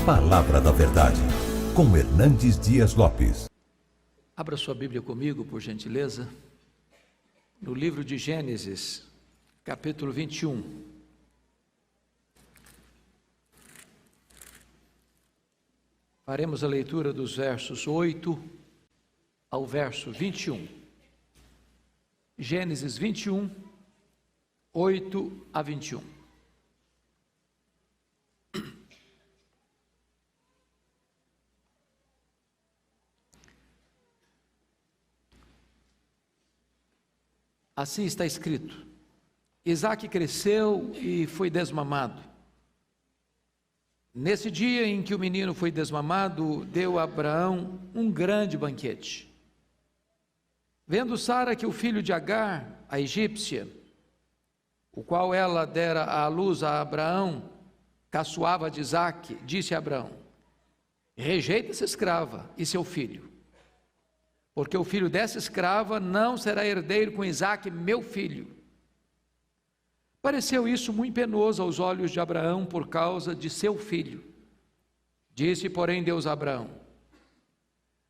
Palavra da Verdade, com Hernandes Dias Lopes. Abra sua Bíblia comigo, por gentileza, no livro de Gênesis, capítulo 21. Faremos a leitura dos versos 8 ao verso 21. Gênesis 21, 8 a 21. Assim está escrito: Isaque cresceu e foi desmamado. Nesse dia em que o menino foi desmamado, deu a Abraão um grande banquete. Vendo Sara que o filho de Agar, a egípcia, o qual ela dera à luz a Abraão, caçoava de Isaque, disse a Abraão: rejeita essa escrava e seu filho, porque o filho dessa escrava não será herdeiro com Isaque, meu filho. Pareceu isso muito penoso aos olhos de Abraão por causa de seu filho. Disse, porém, Deus a Abraão: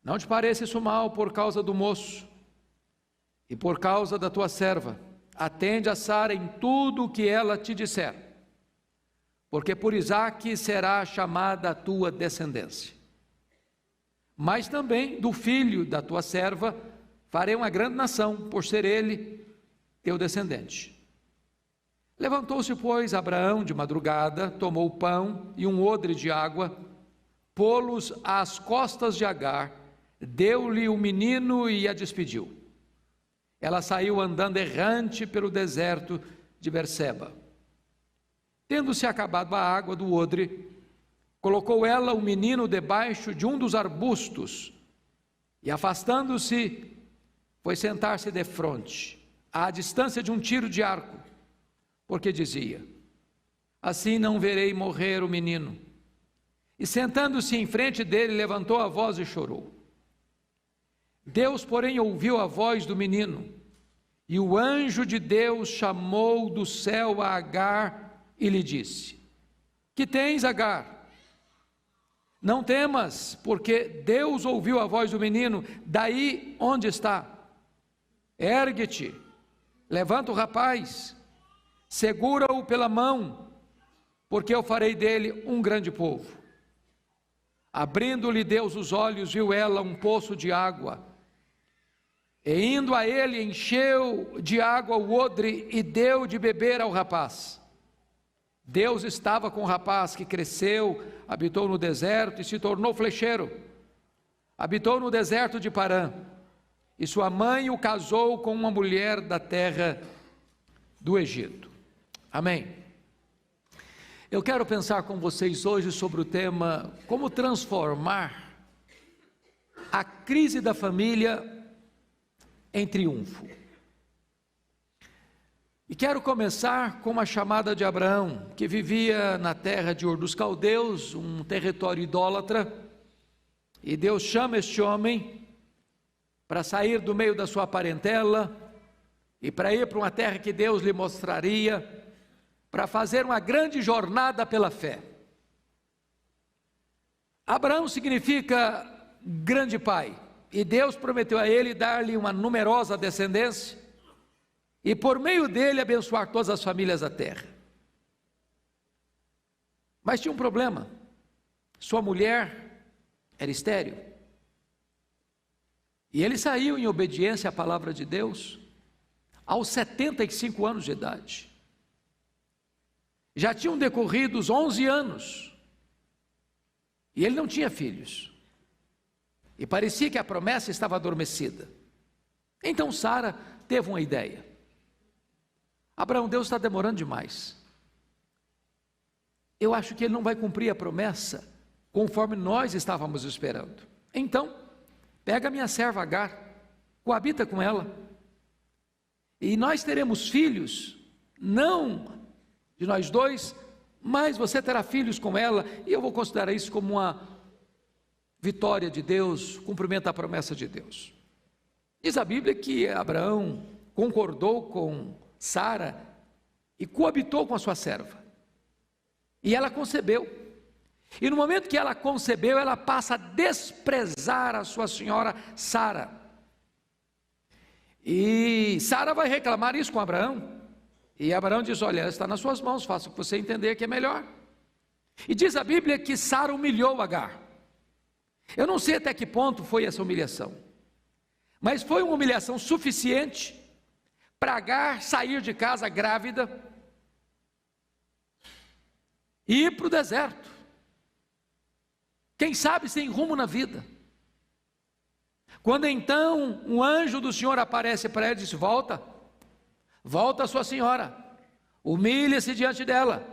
não te pareça isso mal por causa do moço e por causa da tua serva. Atende a Sara em tudo o que ela te disser, porque por Isaque será chamada a tua descendência. Mas também do filho da tua serva farei uma grande nação, por ser ele teu descendente. Levantou-se, pois, Abraão de madrugada, tomou o pão e um odre de água, pô-los às costas de Agar, deu-lhe o menino e a despediu. Ela saiu andando errante pelo deserto de Berseba. Tendo-se acabado a água do odre, colocou ela o menino debaixo de um dos arbustos e, afastando-se, foi sentar-se defronte, à distância de um tiro de arco, porque dizia: assim não verei morrer o menino. E sentando-se em frente dele, levantou a voz e chorou. Deus, porém, ouviu a voz do menino, e o anjo de Deus chamou do céu a Agar e lhe disse: que tens, Agar? Não temas, porque Deus ouviu a voz do menino daí onde está. Ergue-te, levanta o rapaz, segura-o pela mão, porque eu farei dele um grande povo. Abrindo-lhe Deus os olhos, viu ela um poço de água, e indo a ele, encheu de água o odre e deu de beber ao rapaz. Deus estava com o rapaz, que cresceu, habitou no deserto e se tornou flecheiro. Habitou no deserto de Parã, e sua mãe o casou com uma mulher da terra do Egito. Amém. Eu quero pensar com vocês hoje sobre o tema: como transformar a crise da família em triunfo. E quero começar com uma chamada de Abraão, que vivia na terra de Ur dos Caldeus, um território idólatra, e Deus chama este homem para sair do meio da sua parentela e para ir para uma terra que Deus lhe mostraria, para fazer uma grande jornada pela fé. Abraão significa grande pai, e Deus prometeu a ele dar-lhe uma numerosa descendência, e por meio dele abençoar todas as famílias da terra. Mas tinha um problema: sua mulher era estéril. E ele saiu em obediência à palavra de Deus aos 75 anos de idade. Já tinham decorrido os 11 anos, e ele não tinha filhos, e parecia que a promessa estava adormecida. Então Sara teve uma ideia: Abraão, Deus está demorando demais, eu acho que Ele não vai cumprir a promessa conforme nós estávamos esperando. Então, pega a minha serva Agar, coabita com ela, e nós teremos filhos, não de nós dois, mas você terá filhos com ela, e eu vou considerar isso como uma vitória de Deus, cumprimento a promessa de Deus. Diz a Bíblia que Abraão concordou com Sara e coabitou com a sua serva, e ela concebeu, E no momento que ela concebeu, ela passa a desprezar a sua senhora Sara. E Sara vai reclamar isso com Abraão. E Abraão diz: olha, está nas suas mãos, faça o que você entender que é melhor. E diz a Bíblia que Sara humilhou Agar. Eu não sei até que ponto foi essa humilhação, mas foi uma humilhação suficiente para Agar sair de casa grávida e ir para o deserto. Quem sabe sem rumo na vida. Quando então um anjo do Senhor aparece para ela e diz: volta a sua senhora, humilha-se diante dela.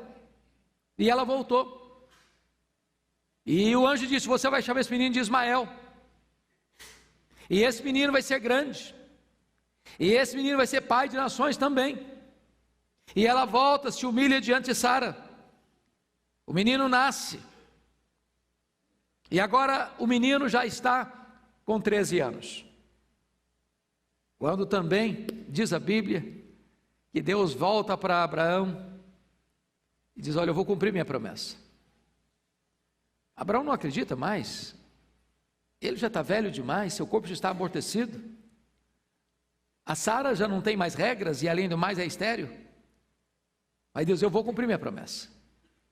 E ela voltou. E o anjo disse: você vai chamar esse menino de Ismael, e esse menino vai ser grande, e esse menino vai ser pai de nações também. E ela volta, se humilha diante de Sara. O menino nasce, e agora o menino já está com 13 anos, quando também diz a Bíblia que Deus volta para Abraão e diz: olha, eu vou cumprir minha promessa. Abraão não acredita mais, ele já está velho demais, seu corpo já está amortecido, a Sara já não tem mais regras e além do mais é estéril. Aí Deus: eu vou cumprir minha promessa.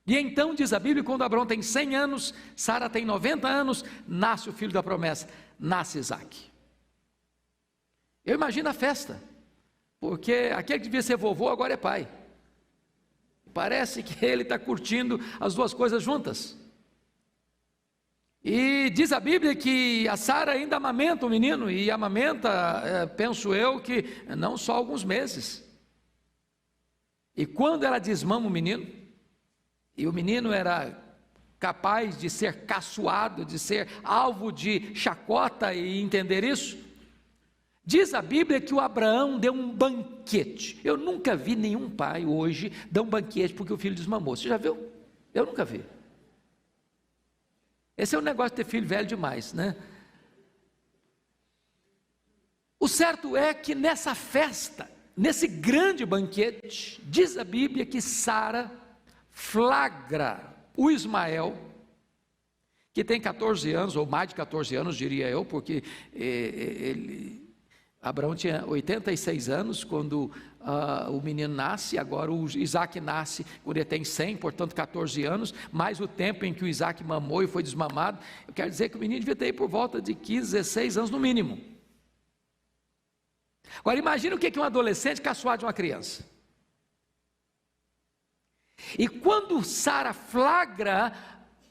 E então diz a Bíblia, quando Abraão tem 100 anos, Sara tem 90 anos, nasce o filho da promessa, nasce Isaque. Eu imagino a festa, porque aquele que devia ser vovô agora é pai. Parece que ele está curtindo as duas coisas juntas. E diz a Bíblia que a Sara ainda amamenta o menino, e amamenta, penso eu, que não só alguns meses. E quando ela desmama o menino, e o menino era capaz de ser caçoado, de ser alvo de chacota e entender isso, diz a Bíblia que o Abraão deu um banquete. Eu nunca vi nenhum pai hoje dar um banquete porque o filho desmamou. Você já viu? Eu nunca vi. Esse é o negócio de ter filho velho demais, né? O certo é que nessa festa, nesse grande banquete, diz a Bíblia que Sara flagra o Ismael, que tem 14 anos, ou mais de 14 anos, diria eu, porque Abraão tinha 86 anos quando o menino nasce. Agora o Isaque nasce quando ele tem 100, portanto 14 anos, mais o tempo em que o Isaque mamou e foi desmamado. Eu quero dizer que o menino devia ter por volta de 15, 16 anos no mínimo. Agora imagina o que é um adolescente caçoar de uma criança. E quando Sara flagra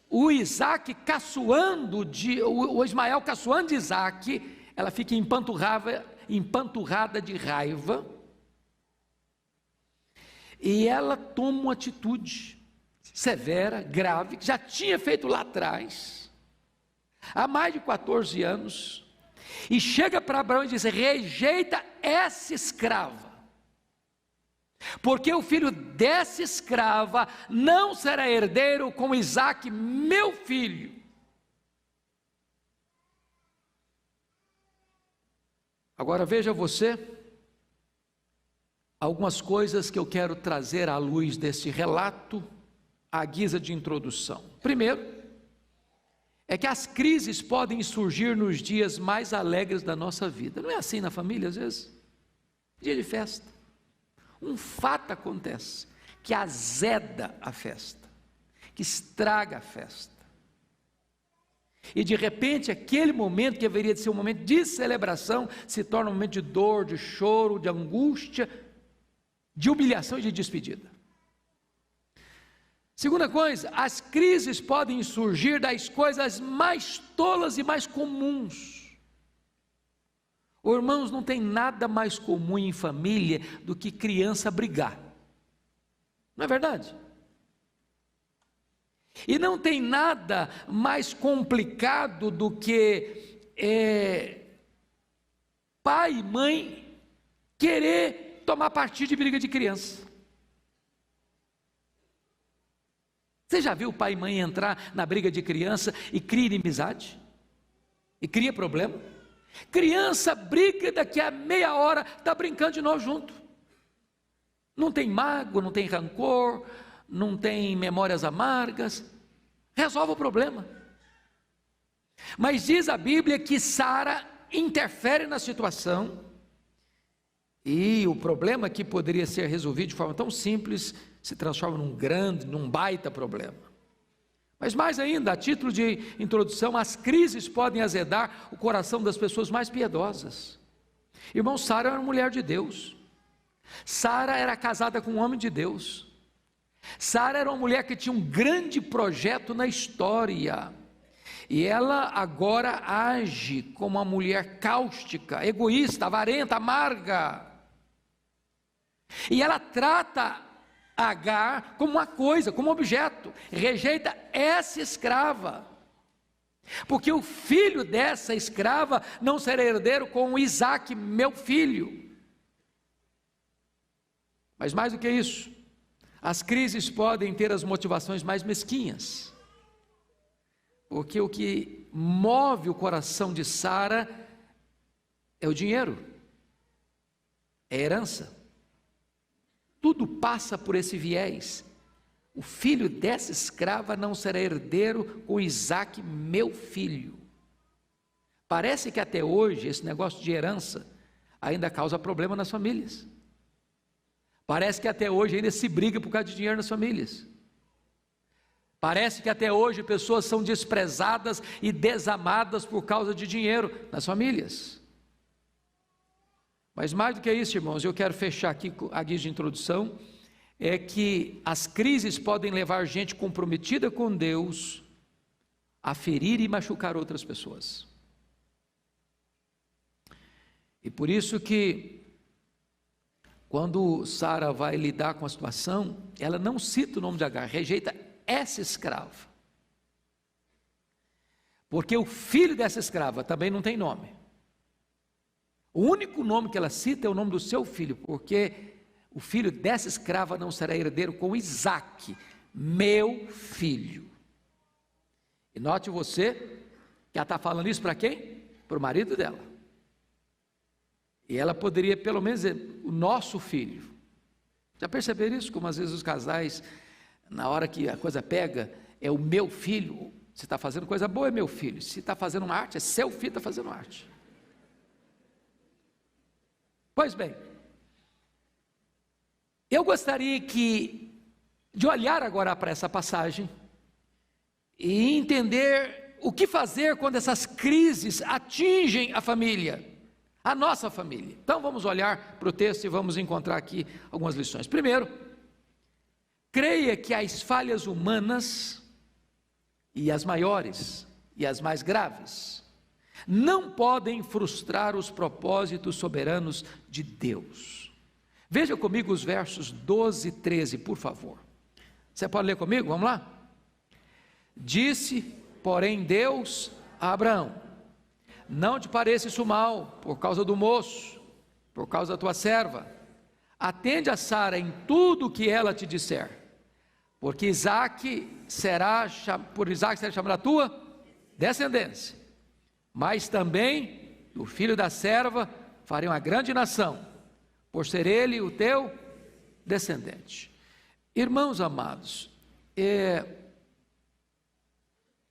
o Isaque caçoando, o Ismael caçoando de Isaque, ela fica empanturrada de raiva, e ela toma uma atitude severa, grave, que já tinha feito lá atrás, há mais de 14 anos, e chega para Abraão e diz: rejeita essa escrava, porque o filho dessa escrava não será herdeiro com Isaque, meu filho. Agora veja você, algumas coisas que eu quero trazer à luz desse relato, à guisa de introdução. Primeiro, é que as crises podem surgir nos dias mais alegres da nossa vida. Não é assim na família às vezes? Dia de festa. Um fato acontece que azeda a festa, que estraga a festa. E de repente aquele momento que deveria de ser um momento de celebração se torna um momento de dor, de choro, de angústia, de humilhação e de despedida. Segunda coisa, as crises podem surgir das coisas mais tolas e mais comuns. Irmãos, não tem nada mais comum em família do que criança brigar. Não é verdade? E não tem nada mais complicado do que pai e mãe querer tomar partido de briga de criança. Você já viu pai e mãe entrar na briga de criança e cria inimizade? E cria problema? Criança briga, daqui a meia hora está brincando de novo junto. Não tem mágoa, não tem rancor, não tem memórias amargas. resolve o problema. Mas diz a Bíblia que Sara interfere na situação, e o problema que poderia ser resolvido de forma tão simples, se transforma num baita problema. Mas mais ainda, a título de introdução, as crises podem azedar o coração das pessoas mais piedosas. Irmão, Sara era uma mulher de Deus. Sara era casada com um homem de Deus. Sara era uma mulher que tinha um grande projeto na história. E ela agora age como uma mulher cáustica, egoísta, avarenta, amarga. E ela trata Agar como uma coisa, como um objeto. Rejeita essa escrava. Porque o filho dessa escrava não será herdeiro com Isaac, meu filho. Mas mais do que isso, as crises podem ter as motivações mais mesquinhas. Porque o que move o coração de Sara é o dinheiro, é a herança. Tudo passa por esse viés. O filho dessa escrava não será herdeiro com Isaac, meu filho. Parece que até hoje esse negócio de herança ainda causa problema nas famílias. Parece que até hoje ainda se briga por causa de dinheiro nas famílias. Parece que até hoje pessoas são desprezadas e desamadas por causa de dinheiro nas famílias. Mas mais do que isso, irmãos, eu quero fechar aqui a guia de introdução, é que as crises podem levar gente comprometida com Deus a ferir e machucar outras pessoas. E por isso que, quando Sara vai lidar com a situação, ela não cita o nome de Agar, rejeita essa escrava. Porque o filho dessa escrava também não tem nome. O único nome que ela cita é o nome do seu filho, porque o filho dessa escrava não será herdeiro com Isaac, meu filho. E note você, que ela está falando isso para quem? Para o marido dela. E ela poderia pelo menos dizer, o nosso filho. Já perceberam isso? Como às vezes os casais, na hora que a coisa pega, é o meu filho. Se está fazendo coisa boa, é meu filho. Se está fazendo uma arte, é seu filho que está fazendo arte. Pois bem, eu gostaria de olhar agora para essa passagem e entender o que fazer quando essas crises atingem a família, a nossa família. Então vamos olhar para o texto e vamos encontrar aqui algumas lições. Primeiro, creia que as falhas humanas, e as maiores e as mais graves, não podem frustrar os propósitos soberanos de Deus. Veja comigo os versos 12 e 13, por favor. Você pode ler comigo? Vamos lá? Disse, porém, Deus a Abraão: não te pareça isso mal, por causa do moço, por causa da tua serva. Atende a Sara em tudo o que ela te disser, porque por Isaac será chamada a tua descendência. Mas também do filho da serva farei uma grande nação, por ser ele o teu descendente. Irmãos amados,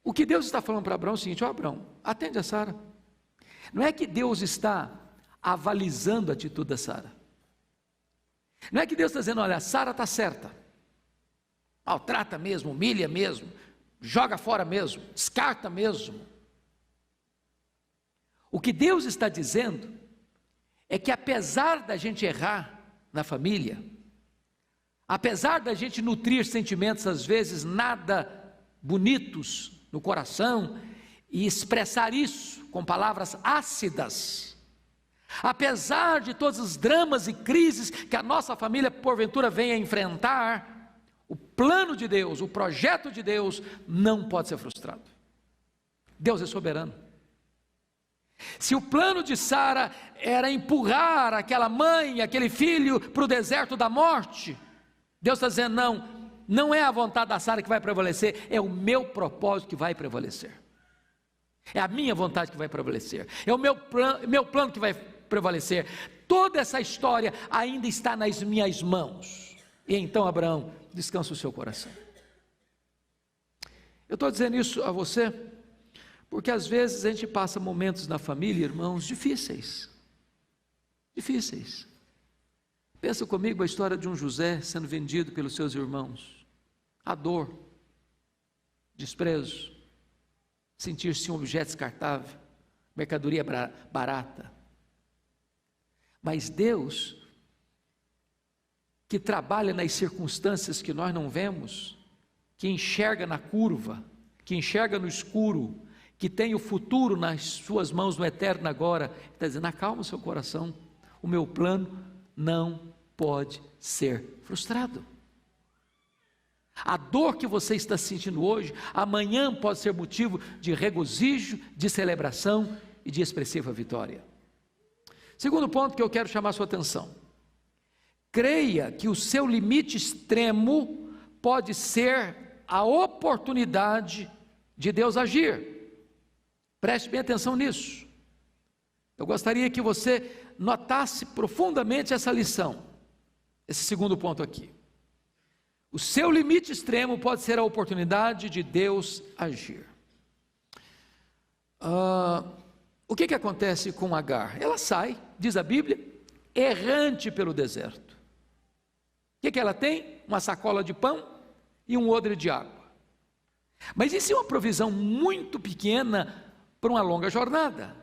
o que Deus está falando para Abraão é o seguinte: ó Abraão, atende a Sara. Não é que Deus está avalizando a atitude da Sara. Não é que Deus está dizendo, olha, a Sara está certa, maltrata mesmo, humilha mesmo, joga fora mesmo, descarta mesmo. O que Deus está dizendo é que apesar da gente errar na família, apesar da gente nutrir sentimentos às vezes nada bonitos no coração e expressar isso com palavras ácidas, apesar de todos os dramas e crises que a nossa família porventura venha a enfrentar, o plano de Deus, o projeto de Deus não pode ser frustrado. Deus é soberano. Se o plano de Sara era empurrar aquela mãe, aquele filho para o deserto da morte, Deus está dizendo, não é a vontade da Sara que vai prevalecer, é o meu propósito que vai prevalecer, é a minha vontade que vai prevalecer, é o meu plano que vai prevalecer. Toda essa história ainda está nas minhas mãos. E então, Abraão, descansa o seu coração. Eu estou dizendo isso a você, porque às vezes a gente passa momentos na família, irmãos, difíceis. Difíceis. Pensa comigo a história de um José sendo vendido pelos seus irmãos. A dor, desprezo, sentir-se um objeto descartável, mercadoria barata. Mas Deus, que trabalha nas circunstâncias que nós não vemos, que enxerga na curva, que enxerga no escuro, que tem o futuro nas suas mãos, no eterno agora, está dizendo: acalma o seu coração, o meu plano não pode ser frustrado. A dor que você está sentindo hoje, amanhã pode ser motivo de regozijo, de celebração e de expressiva vitória. Segundo ponto que eu quero chamar a sua atenção: creia que o seu limite extremo pode ser a oportunidade de Deus agir. Preste bem atenção nisso. Eu gostaria que você notasse profundamente essa lição, esse segundo ponto aqui. O seu limite extremo pode ser a oportunidade de Deus agir. O que acontece com Agar? Ela sai, diz a Bíblia, errante pelo deserto. O que ela tem? Uma sacola de pão e um odre de água. Mas isso é uma provisão muito pequena para uma longa jornada.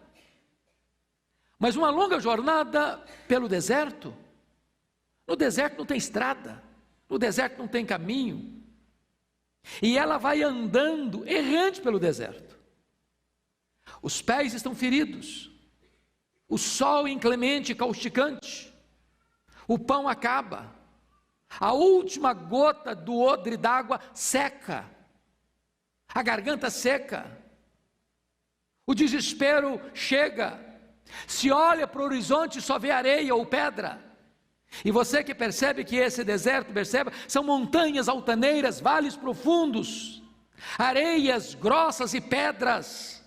Mas uma longa jornada pelo deserto. No deserto não tem estrada, no deserto não tem caminho. E ela vai andando errante pelo deserto. Os pés estão feridos, o sol inclemente e causticante, o pão acaba, a última gota do odre d'água seca, a garganta seca, o desespero chega, se olha para o horizonte só vê areia ou pedra, e você que percebe que esse deserto, percebe, são montanhas altaneiras, vales profundos, areias grossas e pedras,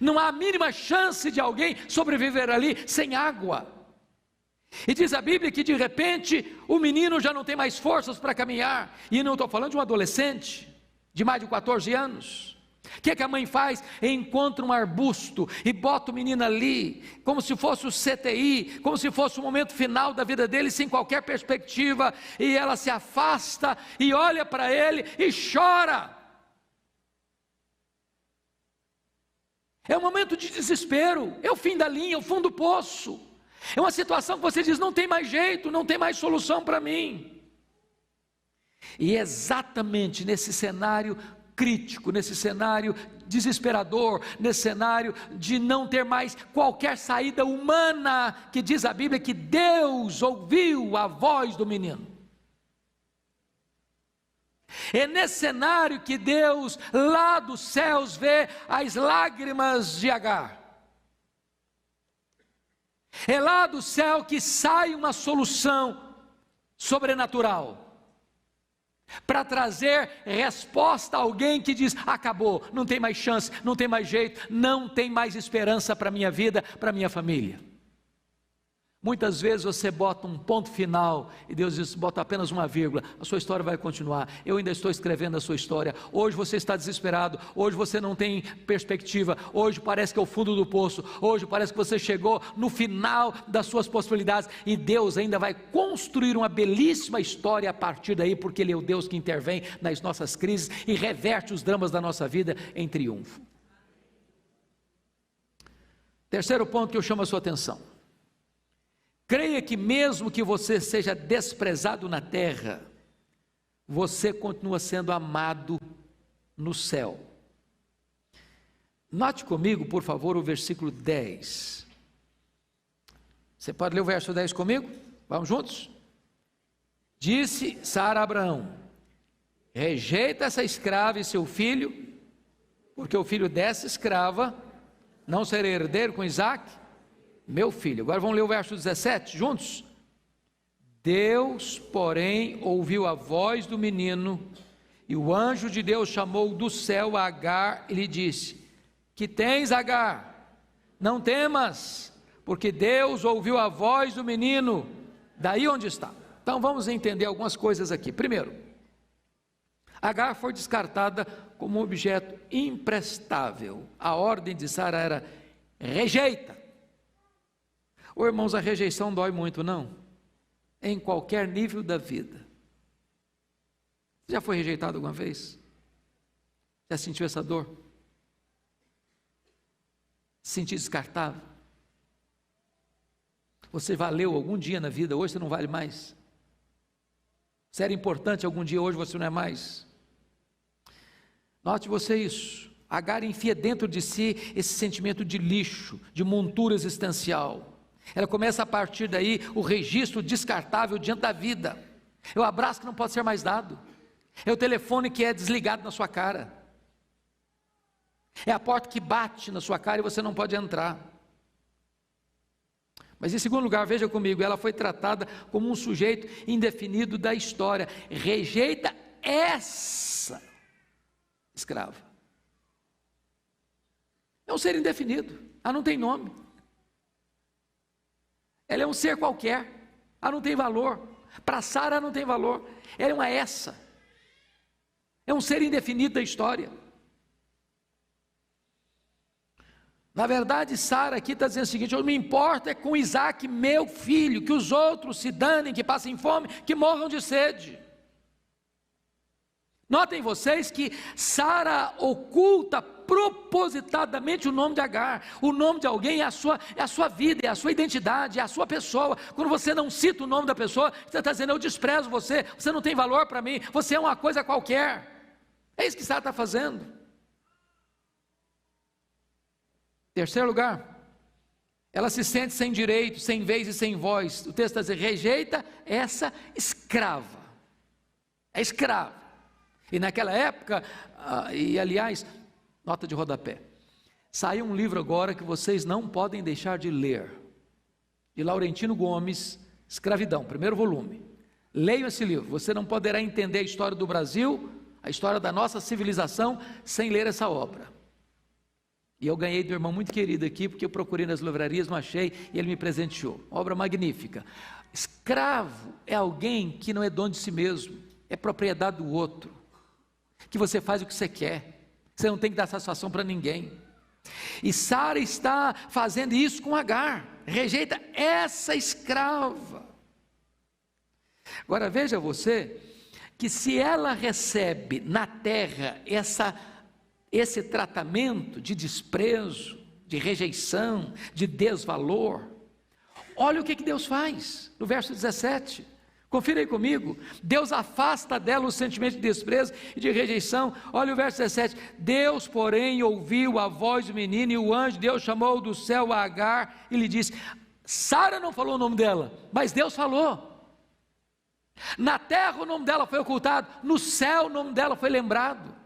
não há a mínima chance de alguém sobreviver ali sem água. E diz a Bíblia que de repente o menino já não tem mais forças para caminhar, e não estou falando de um adolescente de mais de 14 anos. O que a mãe faz? Encontra um arbusto e bota o menino ali, como se fosse o CTI, como se fosse o momento final da vida dele, sem qualquer perspectiva, e ela se afasta e olha para ele e chora. É um momento de desespero, é o fim da linha, é o fundo do poço. É uma situação que você diz: não tem mais jeito, não tem mais solução para mim. E exatamente nesse cenário crítico, nesse cenário desesperador, nesse cenário de não ter mais qualquer saída humana, que diz a Bíblia que Deus ouviu a voz do menino. É nesse cenário que Deus lá dos céus vê as lágrimas de Agar. É lá do céu que sai uma solução sobrenatural, para trazer resposta a alguém que diz: acabou, não tem mais chance, não tem mais jeito, não tem mais esperança para a minha vida, para a minha família. Muitas vezes você bota um ponto final e Deus diz: bota apenas uma vírgula, a sua história vai continuar, eu ainda estou escrevendo a sua história. Hoje você está desesperado, hoje você não tem perspectiva, hoje parece que é o fundo do poço, hoje parece que você chegou no final das suas possibilidades, e Deus ainda vai construir uma belíssima história a partir daí, porque Ele é o Deus que intervém nas nossas crises e reverte os dramas da nossa vida em triunfo. Terceiro ponto que eu chamo a sua atenção: creia que mesmo que você seja desprezado na terra, você continua sendo amado no céu. Note comigo, por favor, o versículo 10. Você pode ler o verso 10 comigo? Vamos juntos? Disse Sara a Abraão: rejeita essa escrava e seu filho, porque o filho dessa escrava não será herdeiro com Isaque, meu filho. Agora vamos ler o verso 17 juntos. Deus, porém, ouviu a voz do menino, e o anjo de Deus chamou do céu a Agar e lhe disse: que tens, Agar? Não temas, porque Deus ouviu a voz do menino, daí onde está. Então vamos entender algumas coisas aqui. Primeiro, Agar foi descartada como um objeto imprestável. A ordem de Sara era: rejeita. Ô irmãos, a rejeição dói muito, não? Em qualquer nível da vida. Você já foi rejeitado alguma vez? Já sentiu essa dor? Se sentiu descartável? Você valeu algum dia na vida, hoje você não vale mais? Você era importante algum dia, hoje você não é mais? Note você isso. Agar enfia dentro de si esse sentimento de lixo, de montura existencial. Ela começa a partir daí o registro descartável diante da vida. É o abraço que não pode ser mais dado. É o telefone que é desligado na sua cara. É a porta que bate na sua cara e você não pode entrar. Mas em segundo lugar, veja comigo, ela foi tratada como um sujeito indefinido da história. Rejeita essa escrava. É um ser indefinido, ela não tem nome. Ela é um ser qualquer, ela não tem valor. Para Sara ela não tem valor, ela é uma essa. É um ser indefinido da história. Na verdade, Sara aqui está dizendo o seguinte: eu não me importo é com Isaac, meu filho, que os outros se danem, que passem fome, que morram de sede. Notem vocês que Sara oculta propositadamente o nome de Agar. O nome de alguém é a sua vida, é a sua identidade, é a sua pessoa. Quando você não cita o nome da pessoa, você está dizendo: eu desprezo você, você não tem valor para mim, você é uma coisa qualquer. É isso que Sara está fazendo. Terceiro lugar, ela se sente sem direito, sem vez e sem voz. O texto está dizendo: rejeita essa escrava. É escrava. E naquela época, e aliás, nota de rodapé, saiu um livro agora que vocês não podem deixar de ler, de Laurentino Gomes, Escravidão, primeiro volume. Leiam esse livro, você não poderá entender a história do Brasil, a história da nossa civilização, sem ler essa obra. E eu ganhei de um irmão muito querido aqui, porque eu procurei nas livrarias, não achei, e ele me presenteou. Obra magnífica. Escravo é alguém que não é dono de si mesmo, é propriedade do outro, que você faz o que você quer, você não tem que dar satisfação para ninguém. E Sara está fazendo isso com Agar, rejeita essa escrava. Agora veja você, que se ela recebe na terra esse tratamento de desprezo, de rejeição, de desvalor, olha o que Deus faz, no verso 17, confira aí comigo. Deus afasta dela o sentimento de desprezo e de rejeição. Olha o verso 17, Deus porém ouviu a voz do menino, e o anjo de Deus chamou do céu a Agar, e lhe disse, Sara não falou o nome dela, mas Deus falou. Na terra o nome dela foi ocultado, no céu o nome dela foi lembrado.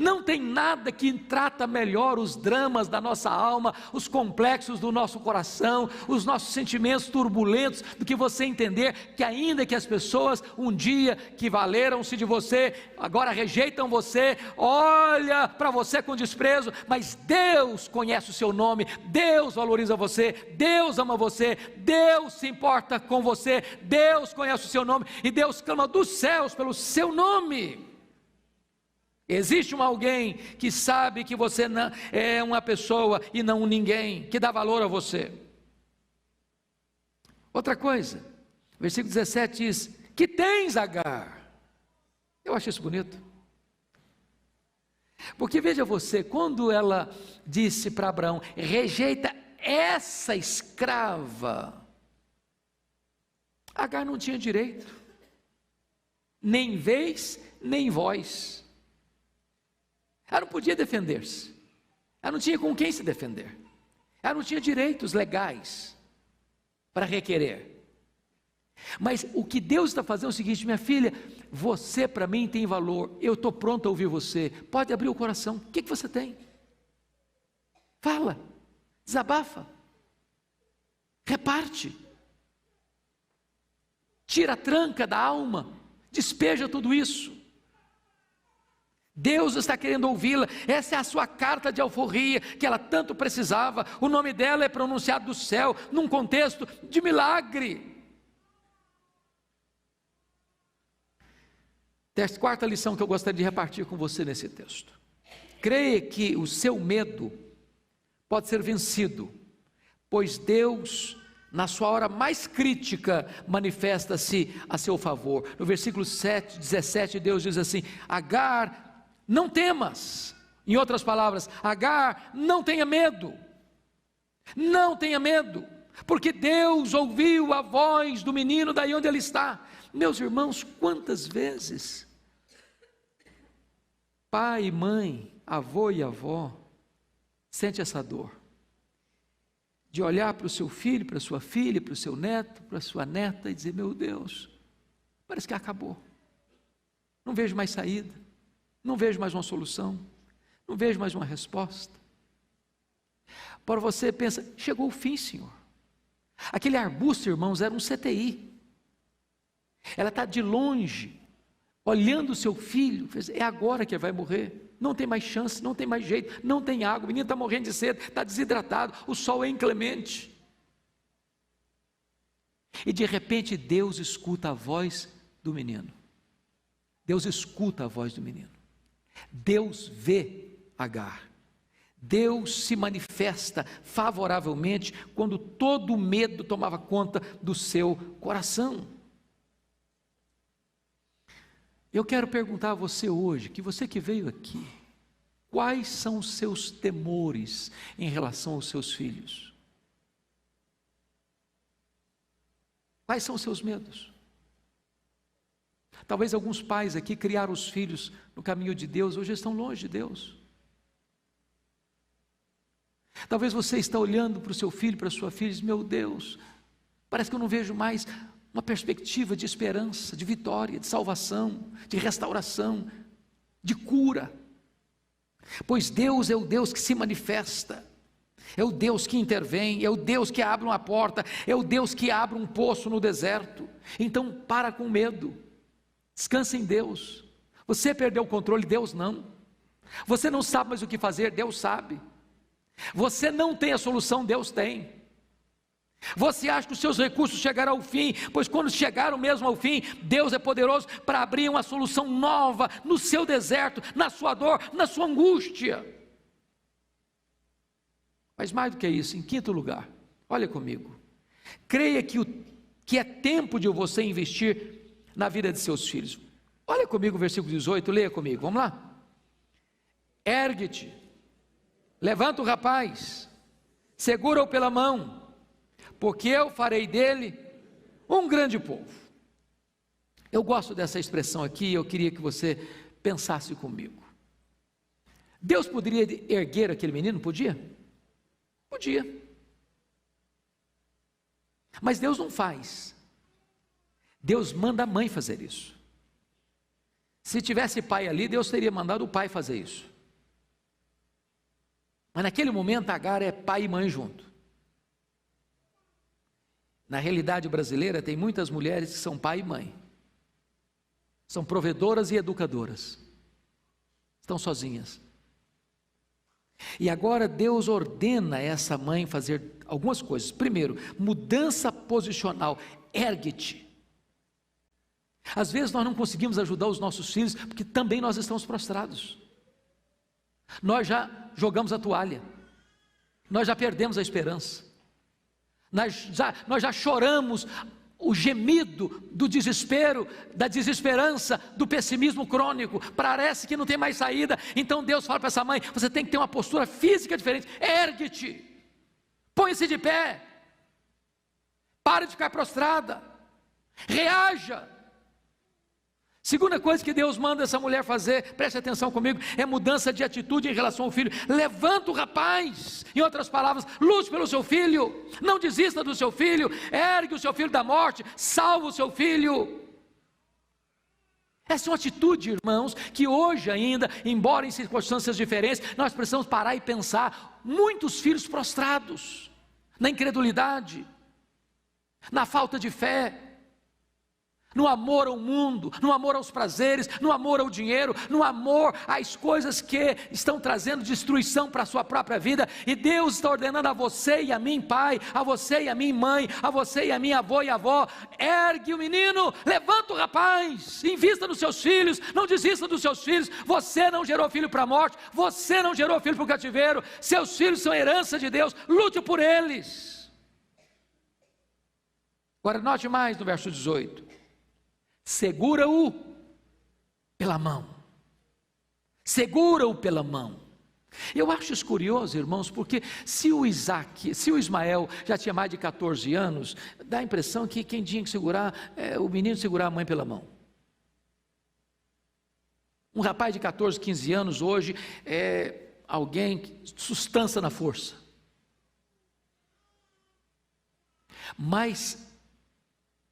Não tem nada que trata melhor os dramas da nossa alma, os complexos do nosso coração, os nossos sentimentos turbulentos, do que você entender que ainda que as pessoas um dia que valeram-se de você, agora rejeitam você, olha para você com desprezo, mas Deus conhece o seu nome, Deus valoriza você, Deus ama você, Deus se importa com você, Deus conhece o seu nome, e Deus clama dos céus pelo seu nome. Existe alguém que sabe que você não é uma pessoa e não um ninguém, que dá valor a você. Outra coisa, versículo 17 diz, que tens, Agar? Eu achei isso bonito, porque veja você, quando ela disse para Abraão, rejeita essa escrava, Agar não tinha direito, nem vez, nem voz. Ela não podia defender-se, ela não tinha com quem se defender, ela não tinha direitos legais para requerer. Mas o que Deus está fazendo é o seguinte, minha filha, você para mim tem valor, eu estou pronto a ouvir você, pode abrir o coração, o que você tem? Fala, desabafa, reparte, tira a tranca da alma, despeja tudo isso. Deus está querendo ouvi-la, essa é a sua carta de alforria, que ela tanto precisava, o nome dela é pronunciado do céu, num contexto de milagre. Quarta lição que eu gostaria de repartir com você nesse texto. Creia que o seu medo pode ser vencido, pois Deus, na sua hora mais crítica, manifesta-se a seu favor. No versículo 17, Deus diz assim: Agar, não temas. Em outras palavras, Agar, não tenha medo. Não tenha medo, porque Deus ouviu a voz do menino daí onde ele está. Meus irmãos, quantas vezes pai e mãe, avô e avó sente essa dor de olhar para o seu filho, para a sua filha, para o seu neto, para a sua neta e dizer: meu Deus, parece que acabou, não vejo mais saída, não vejo mais uma solução, não vejo mais uma resposta. Para você pensa: chegou o fim, Senhor. Aquele arbusto, irmãos, era um CTI. Ela está de longe olhando o seu filho, é agora que ele vai morrer, não tem mais chance, não tem mais jeito, não tem água, o menino está morrendo de sede, está desidratado, o sol é inclemente. E de repente Deus escuta a voz do menino. Deus escuta a voz do menino. Deus vê Agar. Deus se manifesta favoravelmente quando todo o medo tomava conta do seu coração. Eu quero perguntar a você hoje, que você que veio aqui, quais são os seus temores em relação aos seus filhos? Quais são os seus medos? Talvez alguns pais aqui criaram os filhos no caminho de Deus, hoje estão longe de Deus. Talvez você está olhando para o seu filho, para a sua filha e diz: meu Deus, parece que eu não vejo mais uma perspectiva de esperança, de vitória, de salvação, de restauração, de cura. Pois Deus é o Deus que se manifesta, é o Deus que intervém, é o Deus que abre uma porta, é o Deus que abre um poço no deserto. Então para com medo, descansa em Deus. Você perdeu o controle, Deus não. Você não sabe mais o que fazer, Deus sabe. Você não tem a solução, Deus tem. Você acha que os seus recursos chegarão ao fim, pois quando chegaram mesmo ao fim, Deus é poderoso para abrir uma solução nova no seu deserto, na sua dor, na sua angústia. Mas mais do que isso, em quinto lugar, olha comigo, creia que é tempo de você investir na vida de seus filhos. Olha comigo o versículo 18, leia comigo, vamos lá. Ergue-te, levanta o rapaz, segura-o pela mão, porque eu farei dele um grande povo. Eu gosto dessa expressão aqui, eu queria que você pensasse comigo. Deus poderia erguer aquele menino? Podia? Podia. Mas Deus não faz. Deus manda a mãe fazer isso. Se tivesse pai ali, Deus teria mandado o pai fazer isso. Mas naquele momento Agar é pai e mãe junto. Na realidade brasileira tem muitas mulheres que são pai e mãe. São provedoras e educadoras. Estão sozinhas. E agora Deus ordena essa mãe fazer algumas coisas. Primeiro, mudança posicional. Ergue-te. Às vezes nós não conseguimos ajudar os nossos filhos porque também nós estamos prostrados. Nós já jogamos a toalha. Nós já perdemos a esperança. Nós já choramos o gemido do desespero, da desesperança, do pessimismo crônico. Parece que não tem mais saída. Então Deus fala para essa mãe: você tem que ter uma postura física diferente. Ergue-te, põe-se de pé, pare de ficar prostrada, reaja. Segunda coisa que Deus manda essa mulher fazer, preste atenção comigo, é mudança de atitude em relação ao filho. Levanta o rapaz, em outras palavras, lute pelo seu filho, não desista do seu filho, ergue o seu filho da morte, salva o seu filho. Essa é uma atitude, irmãos, que hoje ainda, embora em circunstâncias diferentes, nós precisamos parar e pensar. Muitos filhos prostrados, na incredulidade, na falta de fé, no amor ao mundo, no amor aos prazeres, no amor ao dinheiro, no amor às coisas que estão trazendo destruição para a sua própria vida. E Deus está ordenando a você e a mim, pai, a você e a mim, mãe, a você e a mim, avô e avó: ergue o menino, levanta o rapaz, invista nos seus filhos, não desista dos seus filhos. Você não gerou filho para a morte, você não gerou filho para o cativeiro, seus filhos são herança de Deus, lute por eles. Agora note mais no verso 18: segura-o pela mão, segura-o pela mão. Eu acho isso curioso, irmãos, porque se o Ismael já tinha mais de 14 anos, dá a impressão que quem tinha que segurar, o menino segurar a mãe pela mão. Um rapaz de 14, 15 anos hoje é alguém que sustância na força. Mas,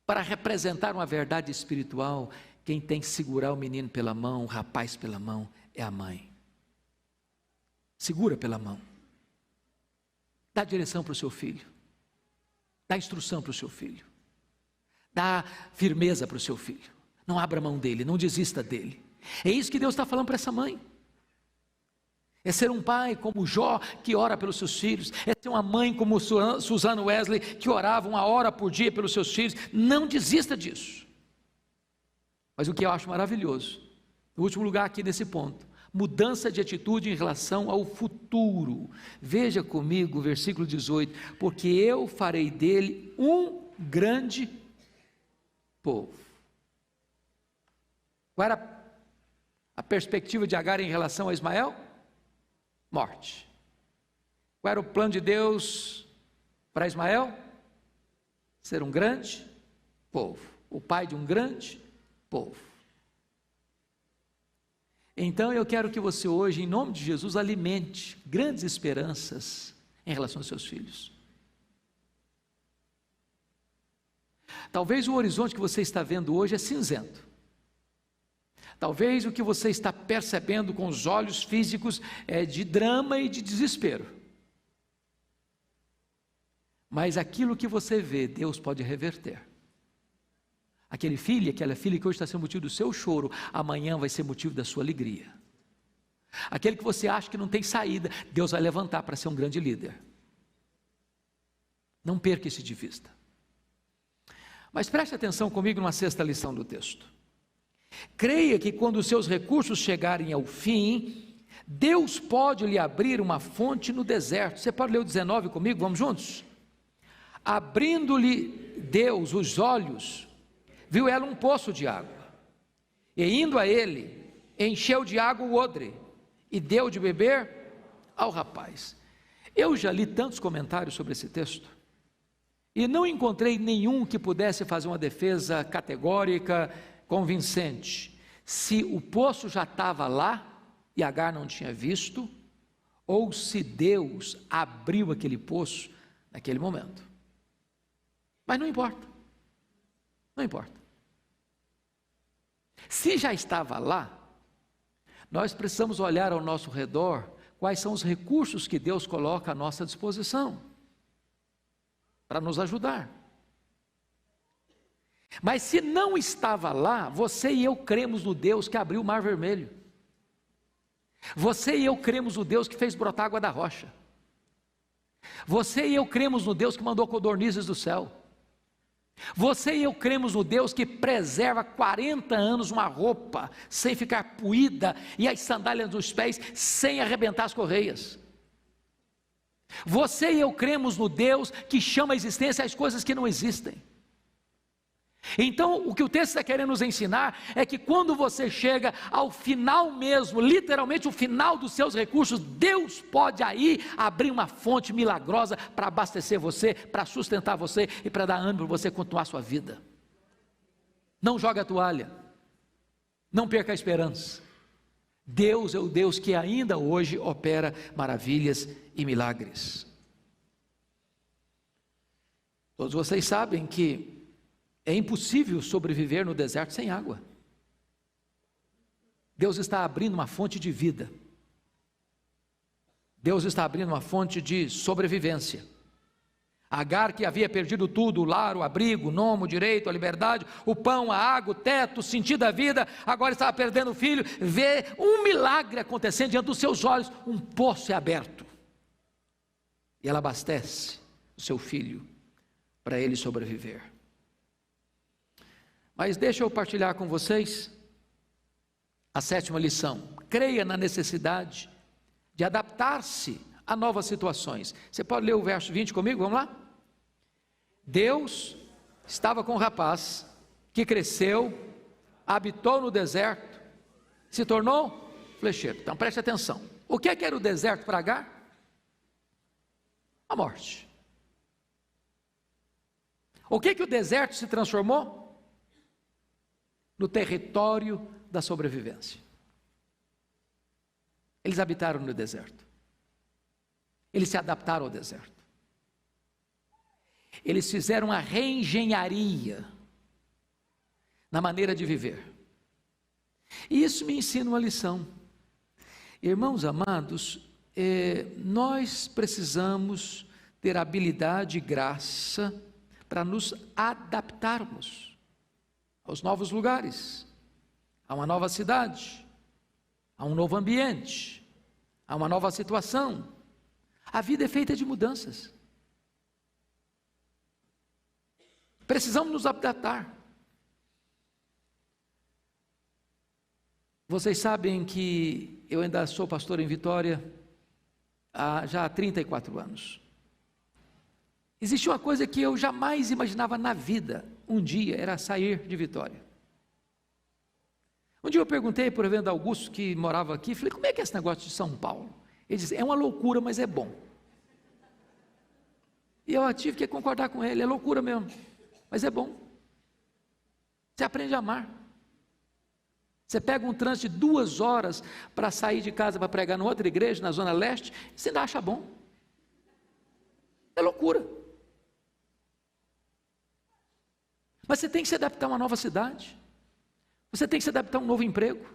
para representar uma verdade espiritual, quem tem que segurar o menino pela mão, o rapaz pela mão, é a mãe. Segura pela mão, dá direção para o seu filho, dá instrução para o seu filho, dá firmeza para o seu filho, não abra mão dele, não desista dele. É isso que Deus está falando para essa mãe. É ser um pai como Jó, que ora pelos seus filhos. É ser uma mãe como Susana Wesley, que orava 1 hora por dia pelos seus filhos. Não desista disso. Mas o que eu acho maravilhoso, no último lugar aqui nesse ponto, mudança de atitude em relação ao futuro. Veja comigo o versículo 18: porque eu farei dele um grande povo. Qual era a perspectiva de Agar em relação a Ismael? Morte. Qual era o plano de Deus para Ismael? Ser um grande povo, o pai de um grande povo. Então eu quero que você hoje, em nome de Jesus, alimente grandes esperanças em relação aos seus filhos. Talvez o horizonte que você está vendo hoje é cinzento. Talvez o que você está percebendo com os olhos físicos é de drama e de desespero. Mas aquilo que você vê, Deus pode reverter. Aquele filho, aquela filha que hoje está sendo motivo do seu choro, amanhã vai ser motivo da sua alegria. Aquele que você acha que não tem saída, Deus vai levantar para ser um grande líder. Não perca isso de vista. Mas preste atenção comigo numa sexta lição do texto. Creia que quando os seus recursos chegarem ao fim, Deus pode lhe abrir uma fonte no deserto. Você pode ler o 19 comigo? Vamos juntos? Abrindo-lhe Deus os olhos, viu ela um poço de água, e indo a ele, encheu de água o odre, e deu de beber ao rapaz. Eu já li tantos comentários sobre esse texto, e não encontrei nenhum que pudesse fazer uma defesa categórica, convincente, se o poço já estava lá, e Agar não tinha visto, ou se Deus abriu aquele poço naquele momento. Mas não importa, não importa. Se já estava lá, nós precisamos olhar ao nosso redor quais são os recursos que Deus coloca à nossa disposição para nos ajudar. Mas se não estava lá, você e eu cremos no Deus que abriu o mar vermelho. Você e eu cremos no Deus que fez brotar água da rocha. Você e eu cremos no Deus que mandou codornizes do céu. Você e eu cremos no Deus que preserva 40 anos uma roupa sem ficar puída e as sandálias dos pés sem arrebentar as correias. Você e eu cremos no Deus que chama à existência as coisas que não existem. Então, o que o texto está querendo nos ensinar é que quando você chega ao final mesmo, literalmente o final dos seus recursos, Deus pode aí abrir uma fonte milagrosa para abastecer você, para sustentar você e para dar ânimo para você continuar a sua vida. Não jogue a toalha, não perca a esperança. Deus é o Deus que ainda hoje opera maravilhas e milagres. Todos vocês sabem que é impossível sobreviver no deserto sem água. Deus está abrindo uma fonte de vida. Deus está abrindo uma fonte de sobrevivência. Agar, que havia perdido tudo, o lar, o abrigo, o nome, o direito, a liberdade, o pão, a água, o teto, o sentido da vida, agora estava perdendo o filho, vê um milagre acontecendo diante dos seus olhos, um poço é aberto, e ela abastece o seu filho, para ele sobreviver. Mas deixa eu partilhar com vocês a 7ª lição: creia na necessidade de adaptar-se a novas situações. Você pode ler o verso 20 comigo? Vamos lá? Deus estava com um rapaz que cresceu, habitou no deserto, se tornou flecheiro. Então preste atenção. O que era o deserto para Agar? A morte. O que o deserto se transformou? No território da sobrevivência. Eles habitaram no deserto. Eles se adaptaram ao deserto. Eles fizeram a reengenharia na maneira de viver. E isso me ensina uma lição. Irmãos amados, nós precisamos ter habilidade e graça para nos adaptarmos aos novos lugares, a uma nova cidade, a um novo ambiente, a uma nova situação. A vida é feita de mudanças. Precisamos nos adaptar. Vocês sabem que eu ainda sou pastor em Vitória já há 34 anos. Existe uma coisa que eu jamais imaginava na vida, um dia, era sair de Vitória. Um dia eu perguntei para o reverendo Augusto, que morava aqui, falei, como é que é esse negócio de São Paulo? Ele disse, é uma loucura, mas é bom. E eu tive que concordar com ele, é loucura mesmo, mas é bom. Você aprende a amar. Você pega um trânsito de 2 horas para sair de casa para pregar em outra igreja, na Zona Leste, você ainda acha bom. É loucura. Mas você tem que se adaptar a uma nova cidade. Você tem que se adaptar a um novo emprego.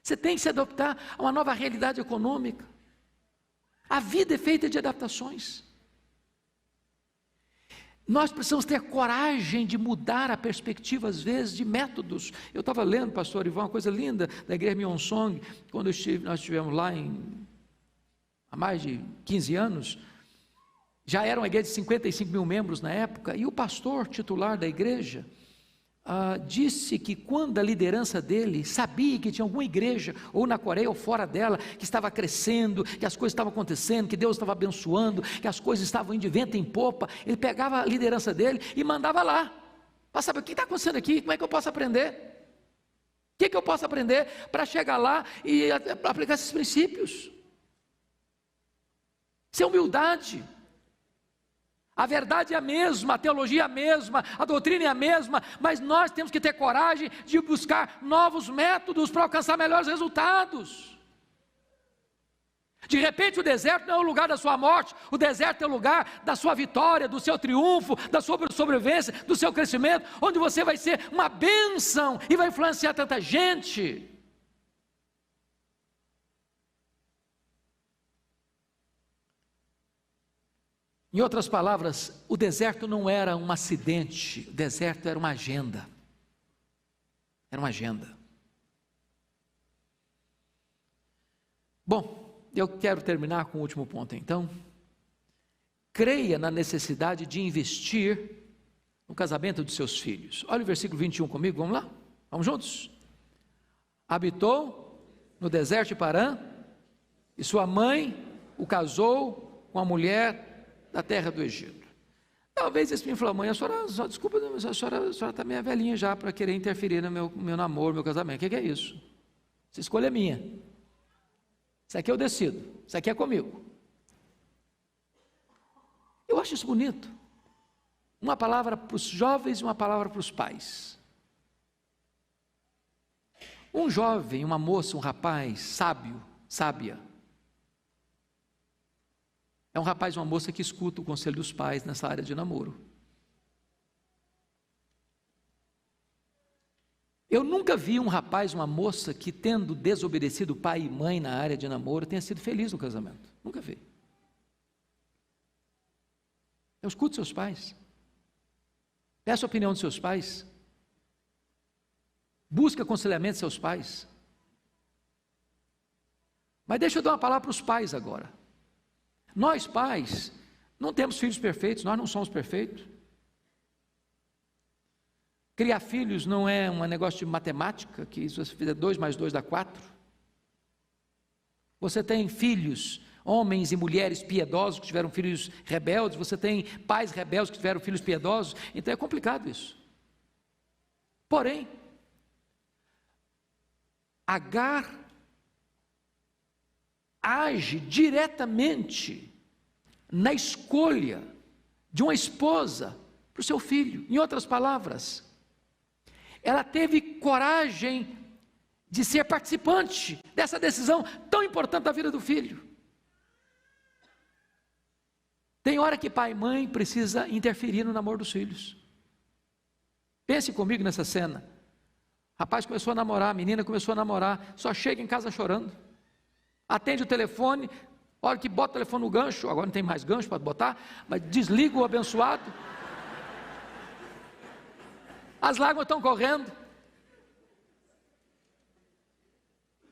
Você tem que se adaptar a uma nova realidade econômica. A vida é feita de adaptações. Nós precisamos ter coragem de mudar a perspectiva, às vezes, de métodos. Eu estava lendo, pastor Ivan, uma coisa linda da igreja Myeonsong, quando nós estivemos lá há mais de 15 anos. Já era uma igreja de 55 mil membros na época, e o pastor titular da igreja disse que quando a liderança dele sabia que tinha alguma igreja, ou na Coreia ou fora dela, que estava crescendo, que as coisas estavam acontecendo, que Deus estava abençoando, que as coisas estavam indo de vento em popa, ele pegava a liderança dele e mandava lá, para saber o que está acontecendo aqui, como é que eu posso aprender? O que eu posso aprender para chegar lá e aplicar esses princípios? Isso é humildade. A verdade é a mesma, a teologia é a mesma, a doutrina é a mesma, mas nós temos que ter coragem de buscar novos métodos para alcançar melhores resultados. De repente o deserto não é o lugar da sua morte, o deserto é o lugar da sua vitória, do seu triunfo, da sua sobrevivência, do seu crescimento, onde você vai ser uma bênção e vai influenciar tanta gente. Em outras palavras, o deserto não era um acidente, o deserto era uma agenda. Era uma agenda. Bom, eu quero terminar com o último ponto então. Creia na necessidade de investir no casamento de seus filhos. Olha o versículo 21 comigo, vamos lá? Vamos juntos? Habitou no deserto de Parã, e sua mãe o casou com a mulher da terra do Egito. Talvez esse me falou, mãe, a senhora desculpa, a senhora está meio velhinha já para querer interferir no meu namoro, meu casamento. O que é isso? Essa escolha é minha. Isso aqui eu decido. Isso aqui é comigo. Eu acho isso bonito. Uma palavra para os jovens e uma palavra para os pais. Um jovem, uma moça, um rapaz sábio, sábia, é um rapaz ou uma moça que escuta o conselho dos pais nessa área de namoro. Eu nunca vi um rapaz, uma moça que, tendo desobedecido pai e mãe na área de namoro, tenha sido feliz no casamento. Nunca vi. Eu escuto seus pais. Peça a opinião dos seus pais. Busque aconselhamento dos seus pais. Mas deixa eu dar uma palavra para os pais agora. Nós pais não temos filhos perfeitos, nós não somos perfeitos. Criar filhos não é um negócio de matemática, que se você fizer 2 mais 2 dá 4. Você tem filhos, homens e mulheres piedosos que tiveram filhos rebeldes, você tem pais rebeldes que tiveram filhos piedosos, então é complicado isso. Porém, Agar age diretamente na escolha de uma esposa para o seu filho. Em outras palavras, ela teve coragem de ser participante dessa decisão tão importante da vida do filho. Tem hora que pai e mãe precisa interferir no namoro dos filhos. Pense comigo nessa cena. O rapaz começou a namorar, a menina começou a namorar, só chega em casa chorando. Atende o telefone, a hora que bota o telefone no gancho, agora não tem mais gancho para botar, mas desliga o abençoado. As lágrimas estão correndo.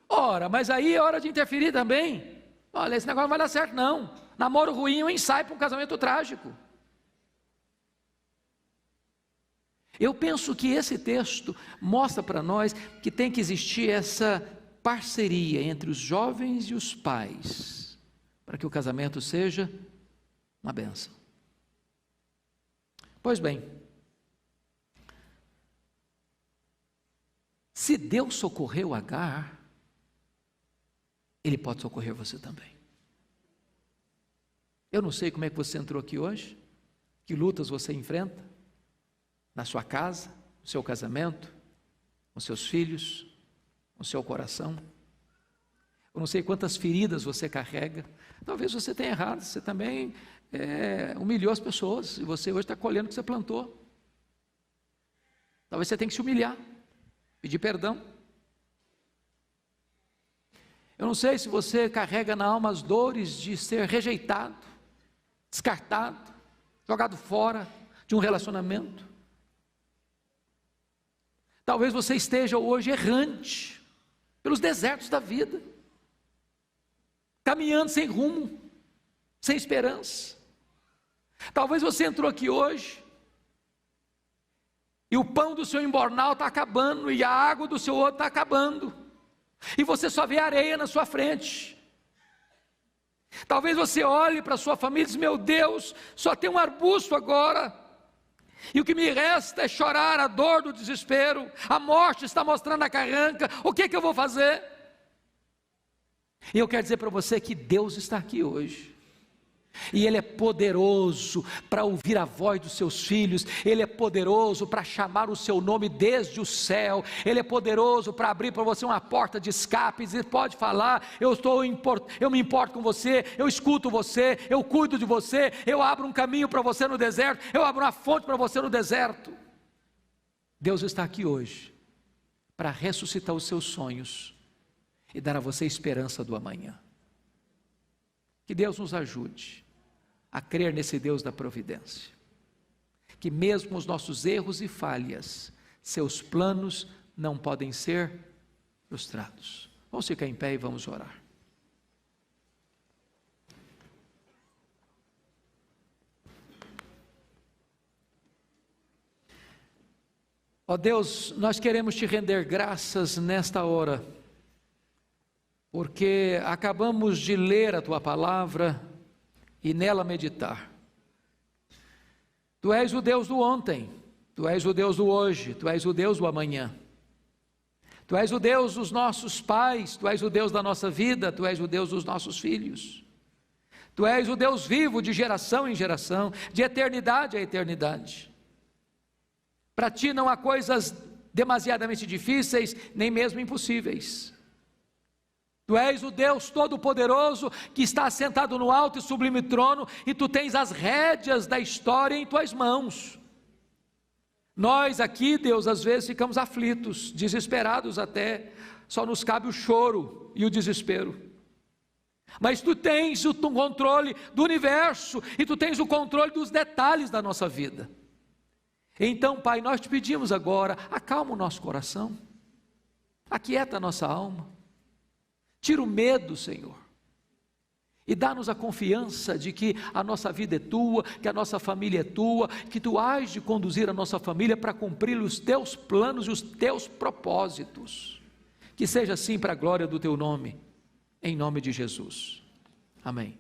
Ora, mas aí é hora de interferir também. Olha, esse negócio não vai dar certo não. Namoro ruim é um ensaio para um casamento trágico. Eu penso que esse texto mostra para nós que tem que existir essa parceria entre os jovens e os pais, para que o casamento seja uma bênção. Pois bem, se Deus socorreu Agar, Ele pode socorrer você também. Eu não sei como é que você entrou aqui hoje, que lutas você enfrenta, na sua casa, no seu casamento, com seus filhos, com seu coração. Eu não sei quantas feridas você carrega. Talvez você tenha errado, você também humilhou as pessoas, e você hoje está colhendo o que você plantou. Talvez você tenha que se humilhar, pedir perdão. Eu não sei se você carrega na alma as dores de ser rejeitado, descartado, jogado fora de um relacionamento. Talvez você esteja hoje errante pelos desertos da vida, caminhando sem rumo, sem esperança. Talvez você entrou aqui hoje e o pão do seu embornal está acabando e a água do seu outro está acabando, e você só vê areia na sua frente. Talvez você olhe para a sua família e diz: meu Deus, só tem um arbusto agora, e o que me resta é chorar a dor do desespero, a morte está mostrando a carranca, o que eu vou fazer? E eu quero dizer para você que Deus está aqui hoje, e Ele é poderoso para ouvir a voz dos seus filhos, Ele é poderoso para chamar o seu nome desde o céu, Ele é poderoso para abrir para você uma porta de escape, e dizer: pode falar, eu me importo com você, eu escuto você, eu cuido de você, eu abro um caminho para você no deserto, eu abro uma fonte para você no deserto. Deus está aqui hoje para ressuscitar os seus sonhos e dar a você esperança do amanhã. Que Deus nos ajude a crer nesse Deus da providência, que mesmo os nossos erros e falhas, seus planos não podem ser frustrados. Vamos ficar em pé e vamos orar. Ó Deus, nós queremos te render graças nesta hora, porque acabamos de ler a tua palavra e nela meditar. Tu és o Deus do ontem, tu és o Deus do hoje, tu és o Deus do amanhã. Tu és o Deus dos nossos pais, tu és o Deus da nossa vida, tu és o Deus dos nossos filhos. Tu és o Deus vivo de geração em geração, de eternidade a eternidade. Para ti não há coisas demasiadamente difíceis, nem mesmo impossíveis. Tu és o Deus Todo-Poderoso que está assentado no alto e sublime trono, e tu tens as rédeas da história em tuas mãos. Nós aqui, Deus, às vezes ficamos aflitos, desesperados até, só nos cabe o choro e o desespero. mas Tu tens o controle do universo, e Tu tens o controle dos detalhes da nossa vida. Então, Pai, nós Te pedimos agora, acalma o nosso coração, aquieta a nossa alma, tira o medo, Senhor, e dá-nos a confiança de que a nossa vida é Tua, que a nossa família é Tua, que Tu hás de conduzir a nossa família para cumprir os Teus planos e os Teus propósitos. Que seja assim para a glória do Teu nome, em nome de Jesus. Amém.